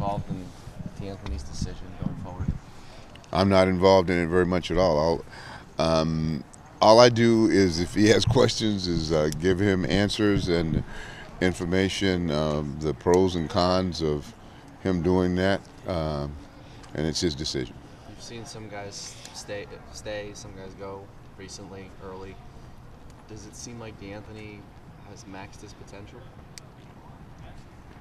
involved in D'Anthony's decision going forward? I'm not involved in it very much at all. All I do is, if he has questions, is give him answers and information, the pros and cons of him doing that, and it's his decision. You've seen some guys stay, some guys go recently, early. Does it seem like D'Anthony has maxed his potential?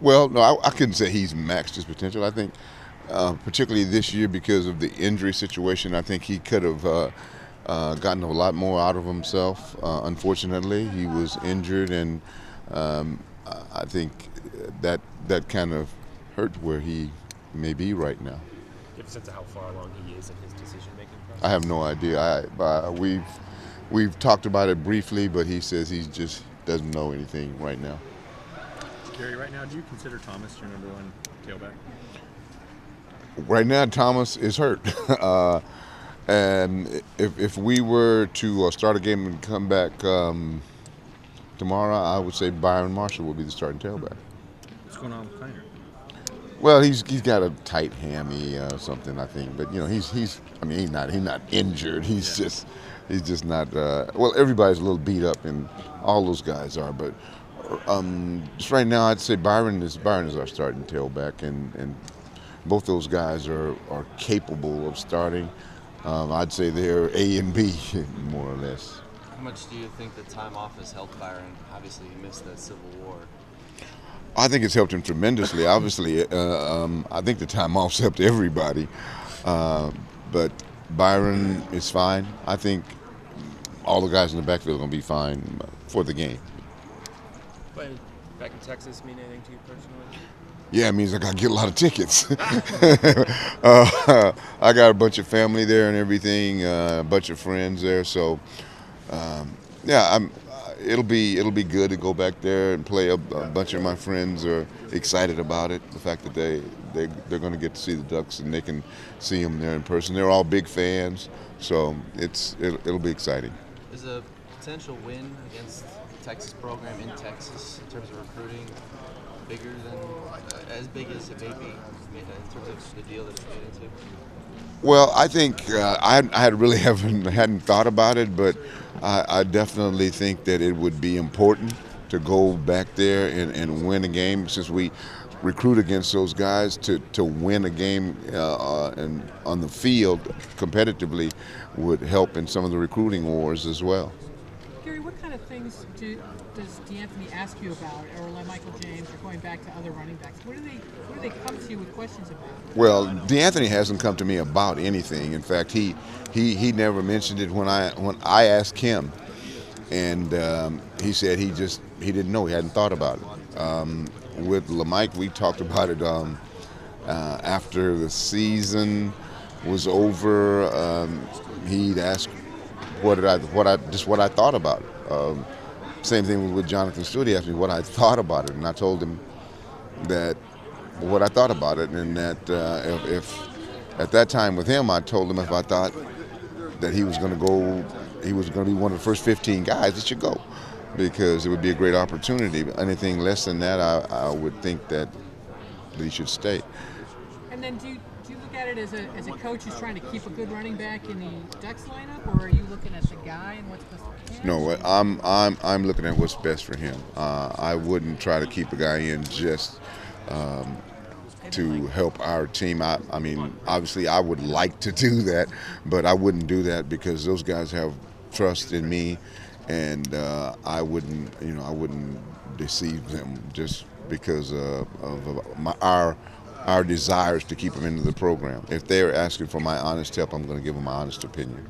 Well, no, I couldn't say he's maxed his potential. I think, particularly this year, because of the injury situation, I think he could have gotten a lot more out of himself. Unfortunately, he was injured, and I think that kind of hurt where he may be right now. Do you have a sense of how far along he is in his decision-making process? I have no idea. We've talked about it briefly, but he says he just doesn't know anything right now. Gary, right now, do you consider Thomas your number one tailback? Right now, Thomas is hurt. And if we were to start a game and come back tomorrow, I would say Byron Marshall will be the starting tailback. What's going on with Tyner? Well, he's got a tight hammy something, I think. But he's not injured. He's just not. Well, everybody's a little beat up, and all those guys are. But just right now, I'd say Byron is our starting tailback, and both those guys are capable of starting. I'd say they're A and B, more or less. How much do you think the time off has helped Byron? Obviously, he missed that Civil War. I think it's helped him tremendously. Obviously, I think the time off's helped everybody. But Byron is fine. I think all the guys in the backfield are going to be fine for the game. Playing back in Texas mean anything to you personally? Yeah, it means I got to get a lot of tickets. I got a bunch of family there and everything, a bunch of friends there. So, yeah, it'll be good to go back there and play. A bunch of my friends are excited about it. The fact that they're going to get to see the Ducks and they can see them there in person. They're all big fans, so it'll be exciting. Is a potential win against the Texas program in Texas in terms of recruiting bigger than as big as it may be in terms of the deal that it's made into? Well, I think I hadn't thought about it, but I definitely think that it would be important to go back there and win a game, since we recruit against those guys. To win a game and on the field competitively would help in some of the recruiting wars as well. Gary, what kind of things does D'Anthony ask you about, or like Michael James, or going back to other running backs? What do they come to you with questions about? Well, D'Anthony hasn't come to me about anything. In fact, he never mentioned it when I asked him, and he said he didn't know, he hadn't thought about it. With LeMike, we talked about it after the season was over. He'd asked what I thought about it. Same thing with Jonathan Stewart. He asked me what I thought about it, and I told him that what I thought about it, and that if at that time with him, I told him if I thought that he was going to be one of the first 15 guys that should go, because it would be a great opportunity. Anything less than that, I would think that he should stay. And then do you look at it as a coach who's trying to keep a good running back in the Ducks lineup, or are you looking at the guy and what's best for him? No, I'm looking at what's best for him. I wouldn't try to keep a guy in just to help our team. I mean, obviously, I would like to do that, but I wouldn't do that, because those guys have trust in me, and I wouldn't deceive them just because of our desires to keep them into the program. If they're asking for my honest help, I'm going to give them my honest opinion.